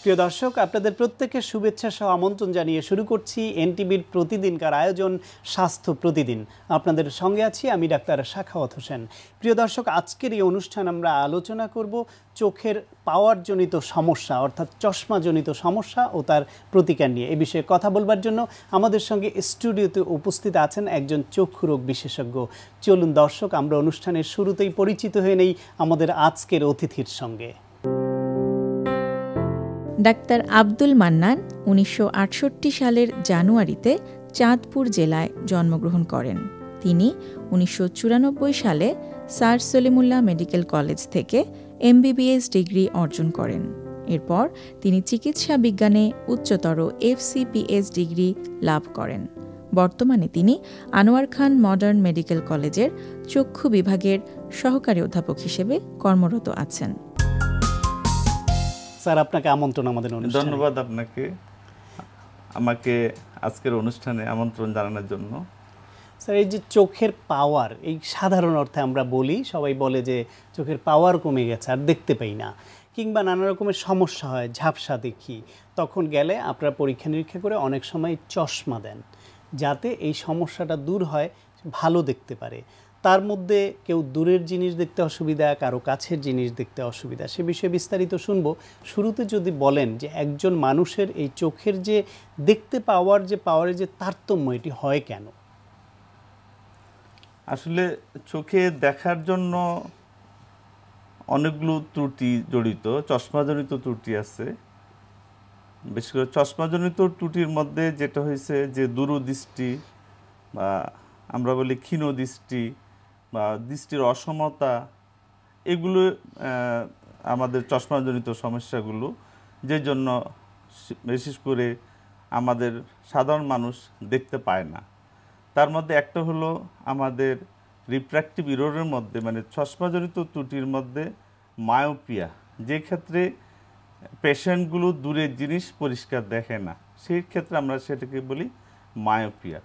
প্রিয় দর্শক, আপনাদের প্রত্যেকের শুভেচ্ছা সহ আমন্ত্রণ জানিয়ে শুরু করছি এনটিভির প্রতিদিনকার আয়োজন স্বাস্থ্য প্রতিদিন। আপনাদের সঙ্গে আছি আমি ডাক্তার সাখাওয়াত হোসেন। প্রিয় দর্শক, আজকের এই অনুষ্ঠান আমরা আলোচনা করব চোখের পাওয়ারজনিত সমস্যা অর্থাৎ চশমাজনিত সমস্যা ও তার প্রতিকার নিয়ে। এ বিষয়ে কথা বলবার জন্য আমাদের সঙ্গে স্টুডিওতে উপস্থিত আছেন একজন চক্ষু রোগ বিশেষজ্ঞ। চলুন দর্শক, আমরা অনুষ্ঠানের শুরুতেই পরিচিত হয়ে নেই আমাদের আজকের অতিথির সঙ্গে। ডাক্তার আব্দুল মান্নান 1968 সালের জানুয়ারিতে চাঁদপুর জেলায় জন্মগ্রহণ করেন। তিনি 1994 সালে স্যার সলিমুল্লাহ মেডিকেল কলেজ থেকে MBBS ডিগ্রি অর্জন করেন। এরপর তিনি চিকিৎসা বিজ্ঞানে উচ্চতর FCPS ডিগ্রি লাভ করেন। বর্তমানে তিনি আনোয়ার খান মডার্ন মেডিকেল কলেজের চক্ষু বিভাগের সহকারী অধ্যাপক হিসেবে কর্মরত আছেন। স্যার, আপনাকে আমন্ত্রণ আমাদের অনুষ্ঠানে। ধন্যবাদ আপনাকে আমাকে আজকের অনুষ্ঠানে আমন্ত্রণ জানানোর জন্য। স্যার, এই যে চোখের পাওয়ার, এই সাধারণ অর্থে আমরা বলি, সবাই বলে যে চোখের পাওয়ার কমে গেছে আর দেখতে পাই না, কিংবা নানা রকমের সমস্যা হয়, ঝাপসা দেখি, তখন গেলে আপনারা পরীক্ষা নিরীক্ষা করে অনেক সময় চশমা দেন যাতে এই সমস্যাটা দূর হয়, ভালো দেখতে পারে। তার মধ্যে কেউ দূরের জিনিস দেখতে অসুবিধা, কারো কাছের জিনিস দেখতে অসুবিধা, সে বিষয়ে বিস্তারিত শুনবো। শুরুতে যদি বলেন যে একজন মানুষের এই চোখের যে দেখতে পাওয়ারের যে তারতম্য, এটি হয় কেন? আসলে চোখে দেখার জন্য অনেকগুলো ত্রুটি জড়িত, চশমাজনিত ত্রুটি আছে। বিশেষ করে চশমাজনিত ত্রুটির মধ্যে যেটা হয়েছে যে দূরদৃষ্টি বা আমরা বলি ক্ষীণ দৃষ্টি বা দৃষ্টির অসমতা, এগুলো আমাদের চশমাজনিত সমস্যাগুলো, যে জন্য বিশেষ করে আমাদের সাধারণ মানুষ দেখতে পায় না। তার মধ্যে একটা হলো আমাদের রিফ্র্যাক্টিভ ইররের মধ্যে, মানে চশমাজনিত ত্রুটির মধ্যে মায়োপিয়া, যে ক্ষেত্রে পেশেন্টগুলো দূরের জিনিস পরিষ্কার দেখে না, সেই ক্ষেত্রে আমরা সেটাকে বলি মায়োপিয়া।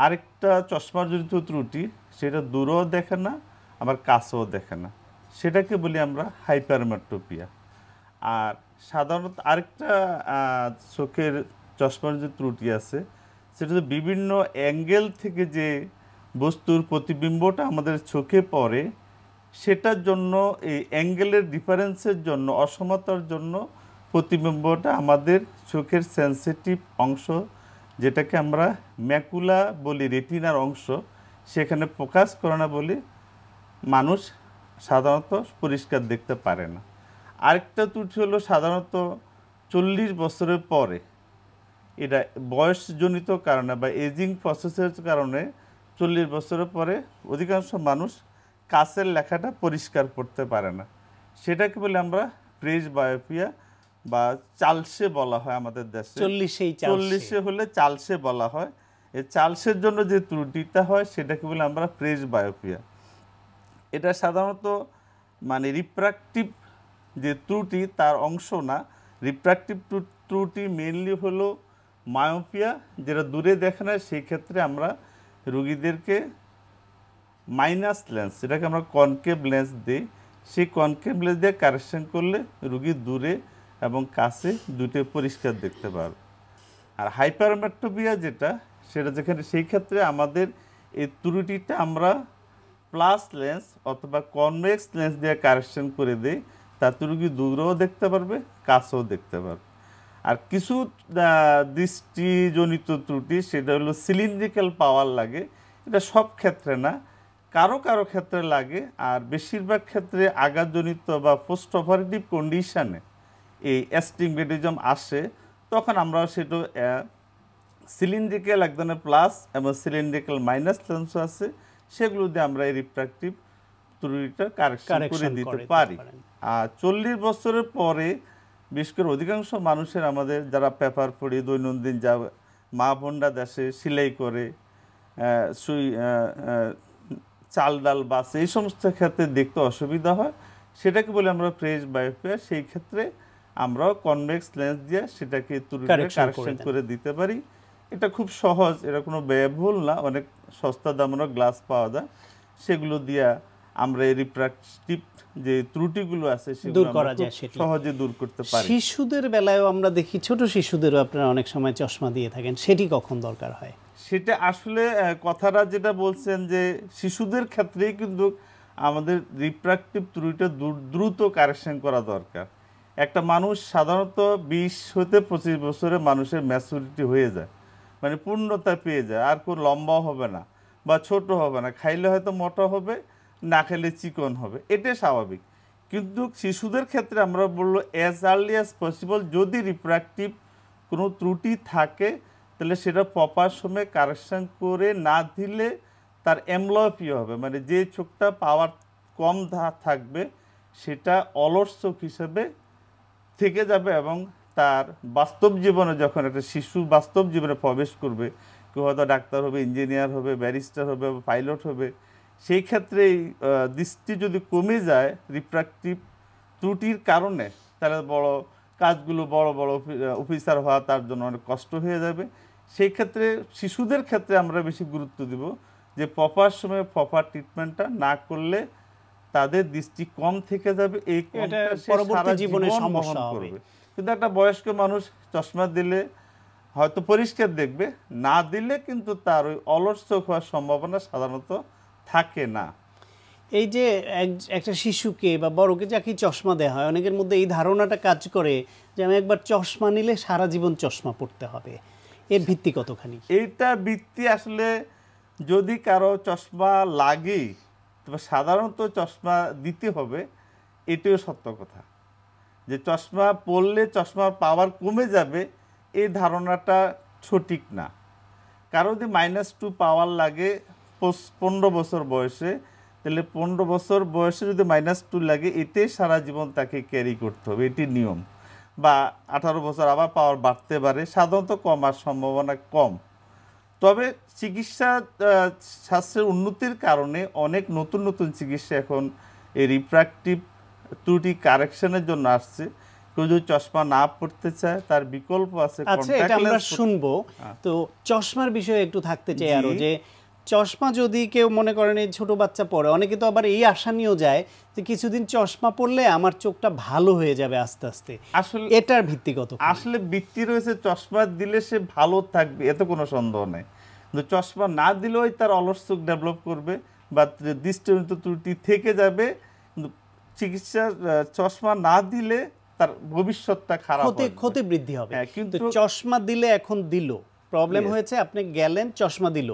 আরেকটা চশমাজনিত ত্রুটি, সেটা দূরেও দেখে না আবার কাছেও দেখে না, সেটাকে বলি আমরা হাইপারমেট্রোপিয়া। আর সাধারণত আরেকটা চোখের চশমাজনিত ত্রুটি আছে, সেটা হচ্ছে বিভিন্ন অ্যাঙ্গেল থেকে যে বস্তুর প্রতিবিম্বটা আমাদের চোখে পড়ে, সেটার জন্য এই অ্যাঙ্গেলের ডিফারেন্সের জন্য, অসমতার জন্য প্রতিবিম্বটা আমাদের চোখের সেন্সিটিভ অংশ, যেটাকে আমরা ম্যাকুলা বলি, রেটিনার অংশ, সেখানে ফোকাস করে না বলে মানুষ সাধারণত পরিষ্কার দেখতে পারে না। আরেকটা ত্রুটি হলো সাধারণত 40 বছরের পরে, এটা বয়সজনিত কারণে বা এজিং প্রসেসের কারণে 40 বছরের পরে অধিকাংশ মানুষ কাছের লেখাটা পরিষ্কার পড়তে পারে না, সেটাকে বলে আমরা প্রেস বায়োপিয়া বা চালসে বলা হয় আমাদের দেশে। 40 হলে চালসে বলা হয়। এই চালসের জন্য যে ত্রুটিটা হয় সেটাকে বলে আমরা প্রেস বায়োপিয়া। এটা সাধারণত মানে রিফ্র্যাক্টিভ যে ত্রুটি তার অংশ না। রিফ্র্যাক্টিভ ত্রুটি মেইনলি হলো মায়োপিয়া, যেটা দূরে দেখে না, সেই ক্ষেত্রে আমরা রোগীদেরকে মাইনাস লেন্স, যেটাকে আমরা কনকেভ লেন্স দিই, সেই কনকেভ লেন্স দিয়ে কারেকশন করলে রোগী দূরে এবং কাছে দুটো পরিষ্কার দেখতে পারবে। আর হাইপারমেট্রোপিয়া যেটা, সেটা যেখানে সেই ক্ষেত্রে আমাদের এই ত্রুটিটা আমরা প্লাস লেন্স অথবা কনভেক্স লেন্স দিয়ে কারেকশন করে দিই, তাতে রোগী দূরেও দেখতে পারবে, কাছেও দেখতে পারবে। আর কিছু দৃষ্টিজনিত ত্রুটি, সেটা হলো সিলিন্ড্রিক্যাল পাওয়ার লাগে। এটা সব ক্ষেত্রে না, কারো কারো ক্ষেত্রে লাগে। আর বেশিরভাগ ক্ষেত্রে আঘাতজনিত বা পোস্ট অপারেটিভ কন্ডিশানে এই অ্যাস্টিগমেটিজম আসে, তখন আমরা সেটা সিলিন্ড্রিক্যাল এক ধরনের প্লাস এবং সিলিন্ড্রিক্যাল মাইনাস লেন্স আছে, সেগুলো দিয়ে আমরা এই রিফ্র্যাক্টিভ ত্রুটিটা কারেকশন করে দিতে পারি। আর 40 বছরের পরে বিশেষ করে অধিকাংশ মানুষের, আমাদের যারা পেপার পড়ি দৈনন্দিন, যা মা বোনরা দেশে সেলাই করে, চাল ডাল বাস, এই সমস্ত ক্ষেত্রে দেখতে অসুবিধা হয়, সেটাকে বলে আমরা প্রেস বায়োপিয়া। সেই ক্ষেত্রে আমরা কনভেক্স লেন্স দিয়ে সেটাকে কারেকশন করে দিতে পারি। এটা খুব সহজ, এটা কোনো ব্যয়বহুল না, অনেক সস্তা দামেরও গ্লাস পাওয়া যায়, সেগুলো দিয়ে আমরা এই রিফ্র্যাক্টিভ যে ত্রুটিগুলো আছে দূর সেগুলো করা আমরা যায় খুব সেটি। সহজে দূর করতে পারি। শিশুদের বেলায়ও আমরা দেখি, ছোট শিশুদেরও আপনারা অনেক সময় চশমা দিয়ে থাকেন, সেটি কখন দরকার হয়? সেটা আসলে কথাটা যেটা বলছেন যে শিশুদের ক্ষেত্রেই কিন্তু আমাদের রিফ্র্যাক্টিভ ত্রুটিটা দ্রুত কারেকশন করা দরকার। একটা মানুষ সাধারণত 20 হতে 25 বছরে মানুষের ম্যাচুরিটি হয়ে যায়, মানে পূর্ণতা পেয়ে যায়, আর কোনো লম্বাও হবে না বা ছোট হবে না, খাইলে হয়তো মোটা হবে, না খেলে চিকন হবে, এটাই স্বাভাবিক। কিন্তু শিশুদের ক্ষেত্রে আমরা বললো অ্যাজ আর্লি অ্যাজ পসিবল যদি রিফ্র্যাক্টিভ কোনো ত্রুটি থাকে তাহলে সেটা প্রপার সময়ে কারেকশন করে না দিলে তার এমব্লিওপিয়া হবে, মানে যে চোখটা পাওয়ার কম থাকবে সেটা অলস চোখ হিসেবে থেকে যাবে এবং তার বাস্তব জীবনে যখন একটা শিশু বাস্তব জীবনে প্রবেশ করবে, কেউ হয়তো ডাক্তার হবে, ইঞ্জিনিয়ার হবে, ব্যারিস্টার হবে, পাইলট হবে, সেই ক্ষেত্রে দৃষ্টি যদি কমে যায় রিফ্র্যাক্টিভ ত্রুটির কারণে, তাহলে বড় কাজগুলো বড় বড় অফিসার হওয়া তার জন্য অনেক কষ্ট হয়ে যাবে। সেই ক্ষেত্রে শিশুদের ক্ষেত্রে আমরা বেশি গুরুত্ব দিব যে প্রপার সময়ে প্রপার ট্রিটমেন্টটা না করলে তাদের দৃষ্টি কম থেকে যাবে, এই পরবর্তী জীবনে সমস্যা হবে। কিন্তু একটা বয়স্ক মানুষ চশমা দিলে হয়তো পরিষ্কার দেখবে, না দিলে কিন্তু তার ওই অলস চোখ হওয়ার সম্ভাবনা সাধারণত থাকে না। এই যে একটা শিশুকে বা বড়কে যাকে চশমা দেওয়া হয়, অনেকের মধ্যে এই ধারণাটা কাজ করে যে আমি একবার চশমা নিলে সারা জীবন চশমা পড়তে হবে। এর ভিত্তি কতখানি? এইটা ভিত্তি আসলে যদি কারো চশমা লাগে তবে সাধারণত চশমা দিতে হবে, এটিও সত্য কথা। যে চশমা পরলে চশমার পাওয়ার কমে যাবে এই ধারণাটা সঠিক না। কারো যদি -2 পাওয়ার লাগে 15 বছর বয়সে, তাহলে 15 বছর বয়সে যদি -2 লাগে এটাই সারা জীবন তাকে ক্যারি করতে হবে, এটি নিয়ম। বা 18 বছর আবার পাওয়ার বাড়তে পারে, সাধারণত কমার সম্ভাবনা কম। তবে চিকিৎসা শাস্ত্রের উন্নতির কারণে অনেক নতুন নতুন চিকিৎসা এখন এই রিফ্র্যাক্টিভ ত্রুটি কারেকশনের জন্য আসছে। কেউ যদি চশমা না পড়তে চায় তার বিকল্প আছে। আচ্ছা, এটা আমরা শুনবো। তো চশমার বিষয়ে একটু থাকতে চাই আরো, যে চশমা যদি কেউ মনে করেন এই ছোট বাচ্চা পড়ে, অনেকে তো আবার এই আশা নিয়েও যায় যে কিছুদিন চশমা পড়লে আমার চোখটা ভালো হয়ে যাবে আস্তে আস্তে। আসলে এটার ভিত্তি কত? আসলে ভিত্তি রয়েছে, চশমা দিলে সে ভালো থাকবে এতে কোনো সন্দেহ নেই, কিন্তু চশমা না দিলেও তার অলস চোখ ডেভেলপ করবে বা দৃষ্টিজনিত ত্রুটি থেকে যাবে। কিন্তু চিকিৎসা চশমা না দিলে তার ভবিষ্যৎটা খারাপ হবে, ক্ষতি বৃদ্ধি হবে। কিন্তু চশমা দিলে এখন দিল, প্রবলেম হয়েছে, আপনি গেলেন চশমা দিল,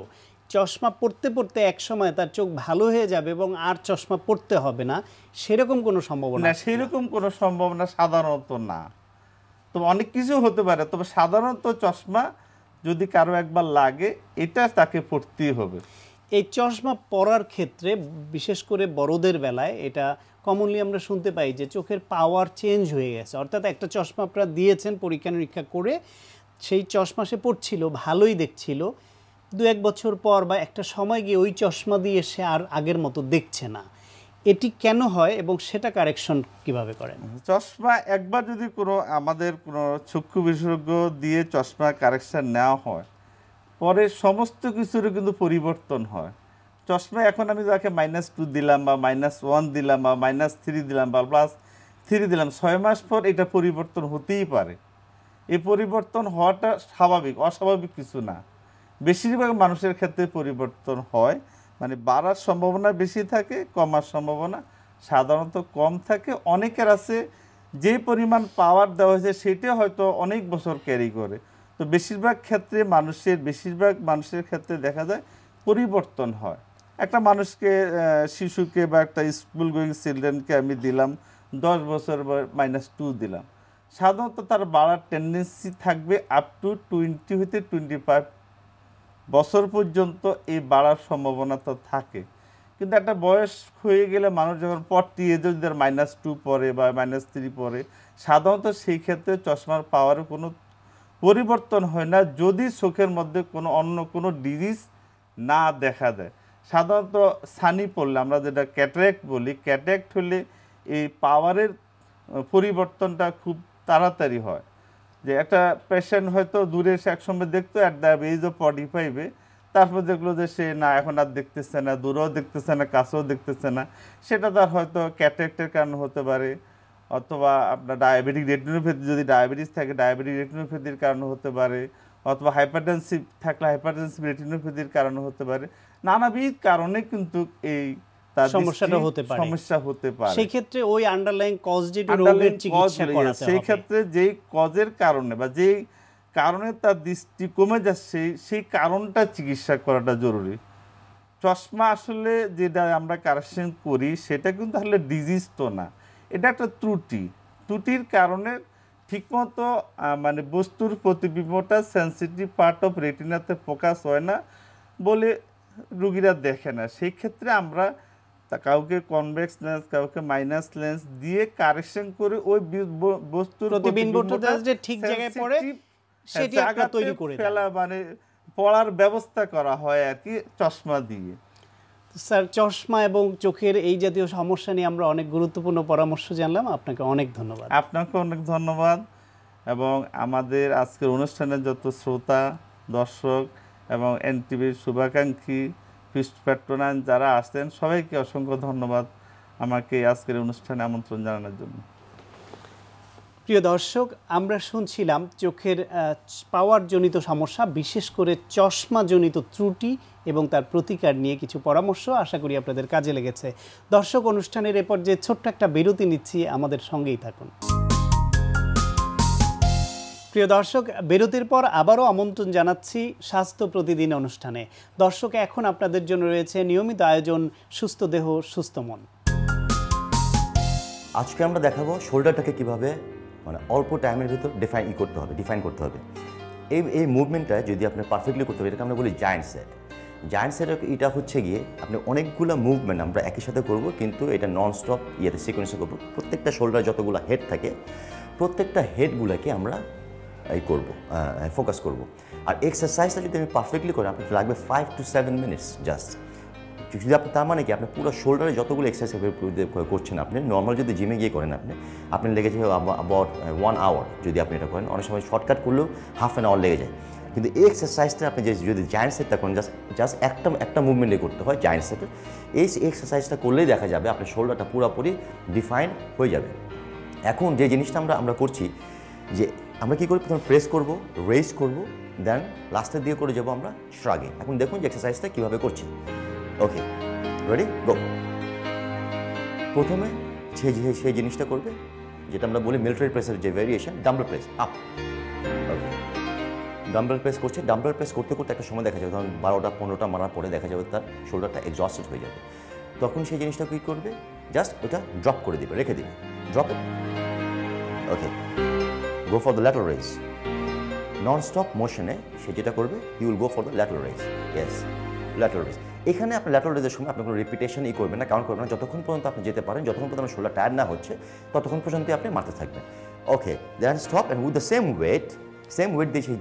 চশমা পড়তে পড়তে এক সময় তার চোখ ভালো হয়ে যাবে এবং আর চশমা পড়তে হবে না, সেরকম কোনো সম্ভাবনা? না, সেরকম কোনো সম্ভাবনা সাধারণত না। তবে অনেক কিছু হতে পারে, তবে সাধারণত চশমা যদি কারো একবার লাগে এটা তাকে পড়তেই হবে। এই চশমা পরার ক্ষেত্রে বিশেষ করে বড়দের বেলায় এটা কমনলি আমরা শুনতে পাই যে চোখের পাওয়ার চেঞ্জ হয়ে গেছে, অর্থাৎ একটা চশমা আপনারা দিয়েছেন পরীক্ষা নিরীক্ষা করে, সেই চশমা সে পড়ছিল, ভালোই দেখছিল, 2-1 বছর পর বা একটা সময় গিয়ে ওই চশমা দিয়ে সে আর আগের মতো দেখছে না। এটি কেন হয় এবং সেটা কারেকশন কিভাবে করেন? চশমা একবার যদি কোনো আমাদের কোনো চক্ষু বিশেষজ্ঞ দিয়ে চশমা কারেকশন নেওয়া হয়, পরে সমস্ত কিছুরও কিন্তু পরিবর্তন হয়। চশমা এখন আমি যাকে -2 দিলাম বা -1 দিলাম বা -3 দিলাম বা +3 দিলাম, 6 মাস পর এটা পরিবর্তন হতেই পারে। এই পরিবর্তন হওয়াটা স্বাভাবিক, অস্বাভাবিক কিছু না। বেশিরভাগ মানুষের ক্ষেত্রে পরিবর্তন হয়, মানে বাড়ার সম্ভাবনা বেশি থাকে, কমার সম্ভাবনা সাধারণত কম থাকে। অনেকের আছে যে পরিমাণ পাওয়ার দেওয়া হয়েছে সেটা হয়তো অনেক বছর ক্যারি করে। তো বেশিরভাগ মানুষের ক্ষেত্রে দেখা যায় পরিবর্তন হয়। একটা মানুষকে, শিশুকে বা একটা স্কুল গোয়িং চিলড্রেনকে আমি দিলাম 10 বছর -2 দিলাম, সাধারণত তার বাড়ার টেন্ডেন্সি থাকবে আপ টু 20 হতে 25 বছর পর্যন্ত এই বাড়ার সম্ভাবনা তো থাকে। কিন্তু একটা বয়স হয়ে গেলে মানুষ যখন 40 এজে যদি -2 পরে বা -3 পরে, সাধারণত সেই ক্ষেত্রে চশমার পাওয়ারে কোনো পরিবর্তন হয় না যদি চোখের মধ্যে অন্য কোনো ডিজিজ না দেখা দেয়। সাধারণত ছানি পড়লে, আমরা যেটা ক্যাটারেক্ট বলি, ক্যাটারেক্ট হলে এই পাওয়ারের পরিবর্তনটা খুব তাড়াতাড়ি হয়। যে একটা পেশেন্ট হয়তো দূরে এসে একসময় দেখতো অ্যাট দ্য এজ অফ 45-এ তারপর দেখলো যে সে না এখন আর দেখতেছে না, দূরেও দেখতেছে না, কাছেও দেখতেছে না, সেটা তার হয়তো ক্যাটারেক্টের কারণে হতে পারে, অথবা আপনার ডায়াবেটিক রেটিনোপ্যাথি, যদি ডায়াবেটিস থাকে ডায়াবেটিক রেটিনোপ্যাথির কারণে হতে পারে, অথবা হাইপারটেনসিভ থাকলে হাইপারটেনসিভ রেটিনোপ্যাথির কারণে হতে পারে। নানাবিধ কারণে কিন্তু এই সমস্যাটা হতে পারে, সমস্যা হতে পারে। সেই ক্ষেত্রে ওই আন্ডারলাইং কজ যেটা রোগের চিকিৎসা করাতে হবে, সেই ক্ষেত্রে যেই কজের কারণে বা যেই কারণে তার দৃষ্টি কমে যাচ্ছে সেই কারণটা চিকিৎসা করাটা জরুরি। চশমা আসলে যেটা আমরা কারেকশন করি সেটা কিন্তু আসলে ডিজিজ তো না, এটা একটা ত্রুটির কারণে ঠিকমতো মানে বস্তুর প্রতিবিম্বটা সেন্সিটিভ পার্ট অফ রেটিনাতে ফোকাস হয় না বলে রোগীরা দেখে না। সেই ক্ষেত্রে আমরা কাউকে কনভেক্স লেন্স, কাউকে মাইনাস লেন্স দিয়ে কারেকশন করে ওই বস্তুর প্রতিবিম্বটা যে ঠিক জায়গায় পড়ে সেটি আমরা তৈরি করে ফেলা, মানে পড়ার ব্যবস্থা করা হয় আর কি চশমা দিয়ে। স্যার, চশমা এবং চোখের এই জাতীয় সমস্যা নিয়ে আমরা অনেক গুরুত্বপূর্ণ পরামর্শ জানলাম, আপনাকে অনেক ধন্যবাদ। আপনাকে অনেক ধন্যবাদ, এবং আমাদের আজকের অনুষ্ঠানের যত শ্রোতা দর্শক এবং এনটিভির শুভাকাঙ্ক্ষী পেট্রোনান যারা আসছেন সবাইকে অসংখ্য ধন্যবাদ আমাকে আজকের অনুষ্ঠানে আমন্ত্রণ জানানোর জন্য। প্রিয় দর্শক, আমরা শুনছিলাম চোখের পাওয়ারজনিত সমস্যা, বিশেষ করে চশমাজনিত ত্রুটি এবং তার প্রতিকার নিয়ে কিছু পরামর্শ। আশা করি আপনাদের কাজে লেগেছে। দর্শক, অনুষ্ঠানের এ পর্যায়ে ছোট্ট একটা বিরতি নিচ্ছি, আমাদের সঙ্গেই থাকুন। প্রিয় দর্শক, বিরতির পর আবারও আমন্ত্রণ জানাচ্ছি স্বাস্থ্য প্রতিদিন অনুষ্ঠানে। দর্শক, এখন আপনাদের জন্য রয়েছে নিয়মিত আয়োজন সুস্থ দেহ সুস্থ মন। আজকে আমরা দেখাবো শোল্ডারটাকে কিভাবে মানে অল্প টাইমের ভিতর ডিফাইন করতে হবে। এই মুভমেন্টটা যদি আপনি পারফেক্টলি করতে হবে, এটাকে আমরা বলি জায়ান্ট সেট। জায়ান্ট সেট এটা হচ্ছে গিয়ে আপনি অনেকগুলো মুভমেন্ট আমরা একই সাথে করব, কিন্তু এটা নন স্টপ সিকোয়েন্সে করবো। প্রত্যেকটা শোল্ডার যতগুলো হেড থাকে প্রত্যেকটা হেডগুলোকে আমরা ফোকাস করব। আর এক্সারসাইজটা যদি আমি পারফেক্টলি করি আপনার লাগবে 5 to 7 মিনিটস জাস্ট। যদি আপনি তার মানে কি আপনি পুরো শোল্ডারে যতগুলো এক্সারসাইজ করছেন, আপনি নর্মাল যদি জিমে গিয়ে করেন আপনি লেগে যাবে অ্যাবাউট 1 আওয়ার। যদি আপনি এটা করেন, অনেক সময় শর্টকাট করলেও হাফ অ্যান আওয়ার লেগে যায়। কিন্তু এই এক্সারসাইজটা আপনি যদি জায়ান্ট সেটটা করেন, জাস্ট একটা মুভমেন্টে করতে হয় জায়ান্ট সেটের। এই এক্সারসাইজটা করলেই দেখা যাবে আপনার শোল্ডারটা পুরোপুরি ডিফাইন হয়ে যাবে। এখন যে জিনিসটা আমরা করছি, যে আমরা কী করি, প্রথমে প্রেস করব, রেজ করব, দেন লাস্টের দিয়ে করে যাবো আমরা শ্রাগে। এখন দেখুন যে এক্সারসাইজটা কীভাবে করছি। ওকে, রেডি, গো। প্রথমে সেই জিনিসটা করবে যেটা আমরা বলি মিলিটারি প্রেসের যে ভেরিয়েশন, ডাম্বেল প্রেস আপ। ওকে, ডাম্বেল প্রেস করছে। ডাম্বেল প্রেস করতে করতে একটা সময় দেখা যাবে, ধরুন 12টা-15টা মারার পরে দেখা যাবে তার শোল্ডারটা এক্সস্টেড হয়ে যাবে। তখন সেই জিনিসটা কী করবে, জাস্ট ওটা ড্রপ করে দিবে, রেখে দিবে, drop it. Okay, go for the lateral raise. Non-stop মোশনে সে যেটা করবে, you will go for the lateral raise. Yes, lateral raise. এখানে আপনি lateral raise এর সময় আপনি কোনো রিপিটেশনই করবেন না, কাউন্ট করবেন না। যতক্ষণ পর্যন্ত আপনি যেতে পারেন, যতক্ষণ পর্যন্ত আপনার শোল্ডার টায়ার না হচ্ছে, ততক্ষণ পর্যন্ত আপনি মারতে থাকবেন। Okay, then stop and with the same weight দিয়ে সেই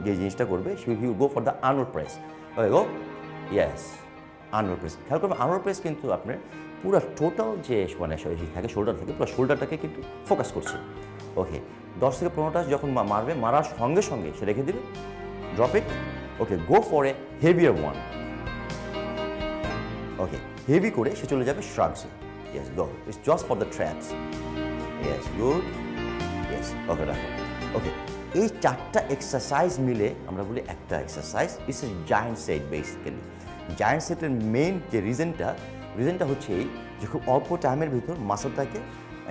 যে জিনিসটা করবে, he will go for the arnold press. Okay, go. Yes, arnold press. খেয়াল করবেন, arnold press কিন্তু আপনার পুরো টোটাল যে মানে থাকে শোল্ডার থেকে পুরো শোল্ডারটাকে কিন্তু ফোকাস করছে। ওকে, 10 থেকে 15টা যখন মারবে, মারার সঙ্গে সঙ্গে সে রেখে দিবে, drop it. Okay, go for a heavier one. Okay, heavy করে সে চলে যাবে শ্রাগসে। Yes, go, it's just for the traps. Yes, good. Yes, okay, রাখো। ওকে, এই 4টা এক্সারসাইজ মিলে আমরা বলি একটা exercise. It's a giant set basically. Giant সেটের মেইন যে রিজনটা হচ্ছে এই যে খুব অল্প টাইমের ভিতর মাসলটাকে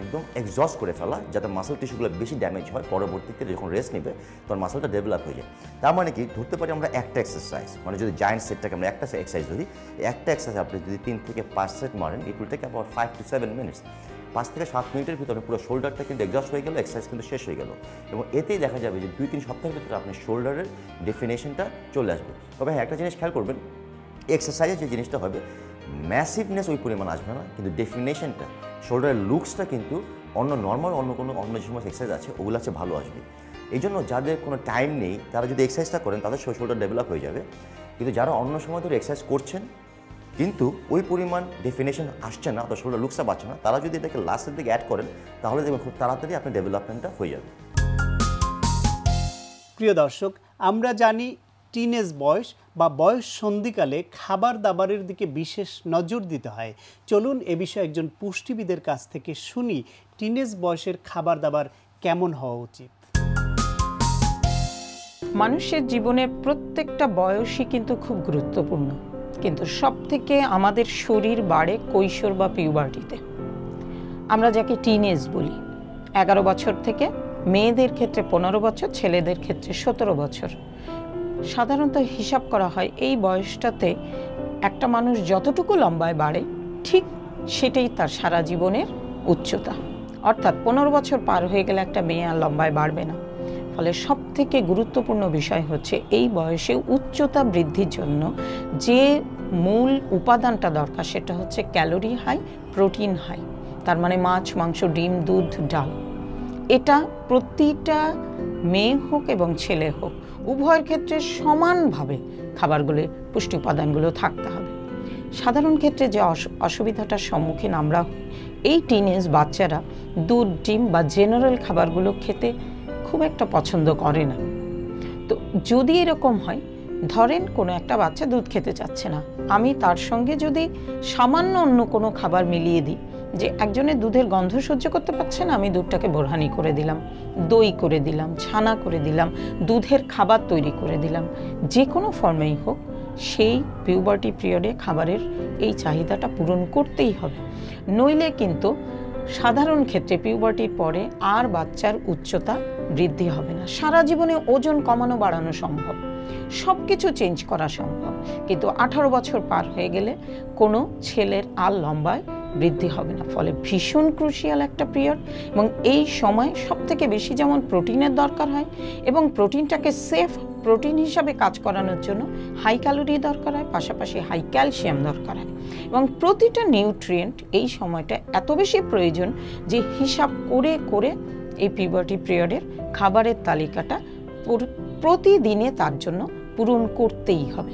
একদম এক্সস্ট করে ফেলা, যাতে মাসল টিস্যুগুলো বেশি ড্যামেজ হয়, পরবর্তীতে যখন রেস্ট নেবে তখন মাসলটা ডেভেলপ হয়ে যায়। তার মানে কি, ধরতে পারি আমরা একটা এক্সারসাইজ, মানে যদি জায়ান্ট সেটটাকে আমরা একটা এক্সারসাইজ ধরি, একটা এক্সারসাইজ আপনি যদি 3 থেকে 5 সেট মারেন, it will take about 5 to 7 minutes. 5 থেকে 7 মিনিটের ভিতরে পুরো শোল্ডারটা কিন্তু এক্সস্ট হয়ে গেল, এক্সারসাইজ কিন্তু শেষ হয়ে গেল। এবং এতেই দেখা যাবে যে 2-3 সপ্তাহের ভিতরে আপনার শোল্ডারের ডেফিনেশনটা চলে আসবে। তবে হ্যাঁ, একটা জিনিস খেয়াল করবেন, এক্সারসাইজে যে জিনিসটা হবে, ম্যাসিভনেস ওই পরিমাণ আসবে না, কিন্তু ডেফিনেশনটা, শোল্ডারের লুকসটা কিন্তু অন্য যে সমস্ত এক্সারসাইজ আছে ওগুলো আছে ভালো আসবে। এই জন্য যাদের কোনো টাইম নেই তারা যদি এক্সারসাইজটা করেন তাদের শোল্ডার ডেভেলপ হয়ে যাবে। কিন্তু যারা অন্য সময় ধরে এক্সারসাইজ করছেন কিন্তু ওই পরিমাণ ডেফিনেশন আসছে না, তো শোল্ডার লুকসটা পাচ্ছে না, তারা যদি এটাকে লাস্টের দিকে অ্যাড করেন তাহলে দেখবেন খুব তাড়াতাড়ি আপনার ডেভেলপমেন্টটা হয়ে যাবে। প্রিয় দর্শক, আমরা জানি টিনেজ বয়স বা বয়স সন্ধিকালে খাবার দাবারের দিকে বিশেষ নজর দিতে হয়। চলুন এ বিষয়ে একজন পুষ্টিবিদের কাছ থেকে শুনি টিনেজ বয়সের খাবার দাবার কেমন হওয়া উচিত। মানুষের জীবনের প্রত্যেকটা বয়সই কিন্তু খুব গুরুত্বপূর্ণ, কিন্তু সবথেকে আমাদের শরীর বাড়ে কৈশোর বা পিউবার্টিতে, আমরা যাকে টিনেজ বলি। 11 বছর থেকে মেয়েদের ক্ষেত্রে 15 বছর, ছেলেদের ক্ষেত্রে 17 বছর। সাধারণত হিসাব করা হয় এই বয়সটাতে একটা মানুষ যতটুকু লম্বায় বাড়ে ঠিক সেটাই তার সারা জীবনের উচ্চতা। অর্থাৎ 15 বছর পার হয়ে গেলে একটা মেয়ে আর লম্বায় বাড়বে না। ফলে সবথেকে গুরুত্বপূর্ণ বিষয় হচ্ছে এই বয়সে উচ্চতা বৃদ্ধির জন্য যে মূল উপাদানটা দরকার সেটা হচ্ছে ক্যালোরি হাই, প্রোটিন হাই। তার মানে মাছ, মাংস, ডিম, দুধ, ডাল। এটা প্রতিটা মেয়ে হোক এবং ছেলে হোক উভয়ের ক্ষেত্রে সমানভাবে খাবারগুলো, পুষ্টি উপাদানগুলো থাকতে হবে। সাধারণ ক্ষেত্রে যে অসুবিধাটার সম্মুখীন আমরা এই টিনেজ বাচ্চারা দুধ, ডিম বা জেনারেল খাবারগুলো খেতে খুব একটা পছন্দ করে না। তো যদি এরকম হয়, ধরেন কোনো একটা বাচ্চা দুধ খেতে চাচ্ছে না, আমি তার সঙ্গে যদি সামান্য অন্য কোনো খাবার মিলিয়ে দিই, যে একজনের দুধের গন্ধ সহ্য করতে পারছে না, আমি দুধটাকে বোরহানি করে দিলাম, দই করে দিলাম, ছানা করে দিলাম, দুধের খাবার তৈরি করে দিলাম, যে কোনো ফর্মেই হোক, সেই পিউবার্টি পিরিয়ডে খাবারের এই চাহিদাটা পূরণ করতেই হবে। নইলে কিন্তু সাধারণ ক্ষেত্রে পিউবার্টির পরে আর বাচ্চার উচ্চতা বৃদ্ধি হবে না। সারা জীবনে ওজন কমানো বাড়ানো সম্ভব, সব কিছু চেঞ্জ করা সম্ভব, কিন্তু 18 বছর পার হয়ে গেলে কোনো ছেলের আর লম্বায় বৃদ্ধি হবে না। ফলে ভীষণ ক্রুশিয়াল একটা পিরিয়ড, এবং এই সময় সবথেকে বেশি যেমন প্রোটিনের দরকার হয়, এবং প্রোটিনটাকে সেফ প্রোটিন হিসাবে কাজ করানোর জন্য হাই ক্যালোরি দরকার হয়, পাশাপাশি হাই ক্যালসিয়াম দরকার হয়। এবং প্রতিটা নিউট্রিয়েন্ট এই সময়টা এত বেশি প্রয়োজন যে হিসাব করে করে এই পিউবার্টি পিরিয়ডের খাবারের তালিকাটা প্রতিদিনে তার জন্য পূরণ করতেই হবে।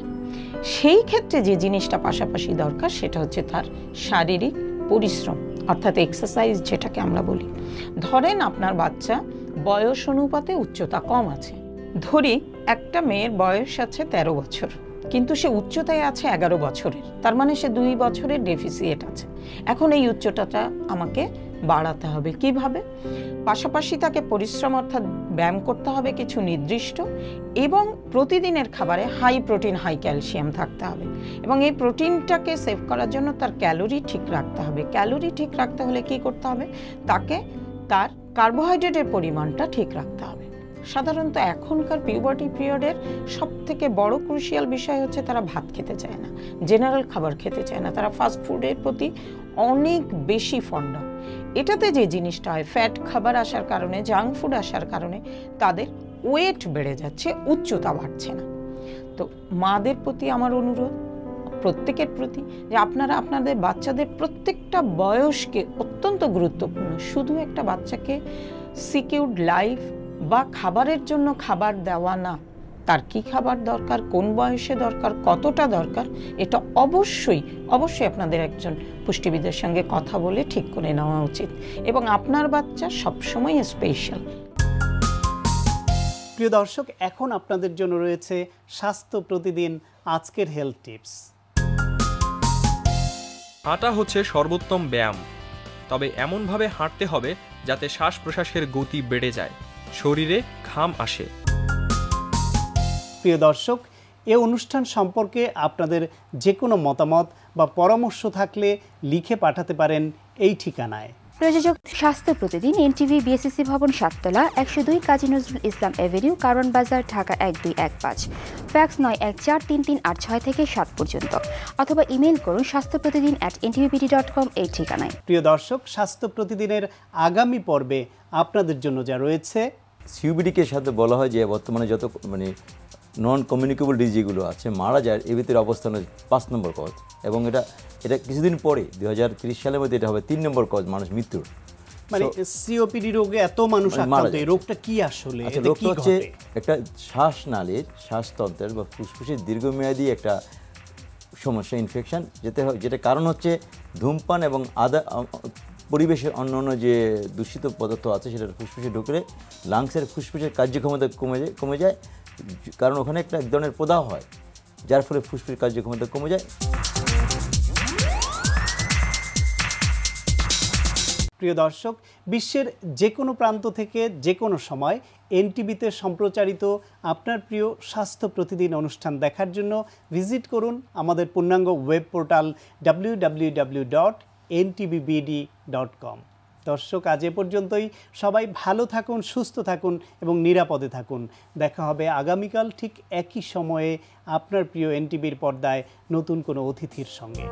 সেই ক্ষেত্রে যে জিনিসটা পাশাপাশি দরকার সেটা হচ্ছে তার শারীরিক পরিশ্রম, অর্থাৎ এক্সারসাইজ যেটাকে আমরা বলি। ধরেন আপনার বাচ্চা বয়স অনুপাতে উচ্চতা কম আছে, ধরি একটা মেয়ের বয়স আছে 13 বছর, কিন্তু সে উচ্চতায় আছে 11 বছরের, তার মানে সে 2 বছরের ডেফিসিয়েট আছে। এখন এই উচ্চতাটা আমাকে বাড়াতে হবে কিভাবে? পাশাপাশি তাকে পরিশ্রম অর্থাৎ ব্যায়াম করতে হবে কিছু নির্দিষ্ট, এবং প্রতিদিনের খাবারে হাই প্রোটিন, হাই ক্যালসিয়াম থাকতে হবে। এবং এই প্রোটিনটাকে সেভ করার জন্য তার ক্যালোরি ঠিক রাখতে হবে। ক্যালোরি ঠিক রাখতে হলে কি করতে হবে? তাকে তার কার্বোহাইড্রেটের পরিমাণটা ঠিক রাখতে হবে। সাধারণত এখনকার পিউবার্টি পিরিয়ডের সবথেকে বড় ক্রুশিয়াল বিষয় হচ্ছে তারা ভাত খেতে চায় না, জেনারেল খাবার খেতে চায় না, তারা ফাস্ট ফুডের প্রতি অনেক বেশি ফন্ড। এটাতে যে জিনিসটা হয়, ফ্যাট খাবার আসার কারণে, জাঙ্ক ফুড আসার কারণে তাদের ওয়েট বেড়ে যাচ্ছে, উচ্চতা বাড়ছে না। তো মাদের প্রতি আমার অনুরোধ, প্রত্যেকের প্রতি, যে আপনারা আপনাদের বাচ্চাদের প্রত্যেকটা বয়সকে অত্যন্ত গুরুত্বপূর্ণ, শুধু একটা বাচ্চাকে সিকিউরড লাইফ বা খাবারের জন্য খাবার দেওয়া না, তার কি খাবার দরকার, কোন বয়সে দরকার, কতটা দরকার, এটা অবশ্যই আপনাদের একজন পুষ্টিবিদের সঙ্গে কথা বলে ঠিক করে নেওয়া উচিত। এবং আপনার বাচ্চা সবসময় স্পেশাল। প্রিয় দর্শক, এখন আপনাদের জন্য রয়েছে স্বাস্থ্য প্রতিদিন আজকের হেলথ টিপস। হাঁটা হচ্ছে সর্বোত্তম ব্যায়াম, তবে এমনভাবে হাঁটতে হবে যাতে শ্বাস প্রশ্বাসের গতি বেড়ে যায়, শরীরে ঘাম আসে। প্রিয় দর্শক, এই অনুষ্ঠান সম্পর্কে আপনাদের যে কোনো মতামত বা পরামর্শ থাকলে লিখে পাঠাতে পারেন এই ঠিকানায়। প্রযোজক স্বাস্থ্য প্রতিদিন, এনটিভি, বিএসসি ভবন, 7তলা, 102 কাজী নজরুল ইসলাম এভিনিউ, কারণ বাজার, ঢাকা 1215। ফ্যাক্স 914338 থেকে 7 পর্যন্ত, অথবা ইমেইল করুন স্বাস্থ্যপ্রতিদিন@ntvpt.com এই ঠিকানায়। প্রিয় দর্শক, স্বাস্থ্য প্রতিদিনের আগামী পর্বে আপনাদের জন্য যা রয়েছে, সিওপিডিকে সাথে বলা হয় যে বর্তমানে যত নন কমিউনিকেবল ডিজিজ যেগুলো আছে মারা যায়, এর ভিতরে অবস্থান 5 নম্বর কজ, এবং এটা কিছুদিন পরে 2030 সালের মধ্যে এটা হবে 3 নম্বর কজ মানুষ মৃত্যুর। মানে সিওপিডি রোগে এত মানুষ আক্রান্ত, এই রোগটা কি আসলে? রোগটা হচ্ছে একটা শ্বাসনালীর, শ্বাসতন্ত্রের বা ফুসফুসের দীর্ঘমেয়াদী একটা সমস্যা, ইনফেকশন, যেটা কারণ হচ্ছে ধূমপান এবং পরিবেশের অন্যান্য যে দূষিত পদার্থ আছে সেটা ফুসফুসে ঢুকলে লাংসের ফুসফুসের কার্যক্ষমতা কমে যায়, কারণ ওখানে একটা এক ধরনের প্রদাহ হয়, যার ফলে ফুসফুস কার্যক্ষমতা কমে যায়। প্রিয় দর্শক, বিশ্বের যে কোনো প্রান্ত থেকে যে কোনো সময় এনটিভিতে সম্প্রচারিত আপনার প্রিয় স্বাস্থ্য প্রতিদিন অনুষ্ঠান দেখার জন্য ভিজিট করুন আমাদের পূর্ণাঙ্গ ওয়েব পোর্টাল www.ntvbd.com। দর্শক, আজ এ পর্যন্তই। সবাই ভালো থাকুন, সুস্থ থাকুন এবং নিরাপদে থাকুন। দেখা হবে আগামীকাল ঠিক একই সময়ে আপনার প্রিয় এনটিভির পর্দায় নতুন কোনো অতিথির সঙ্গে।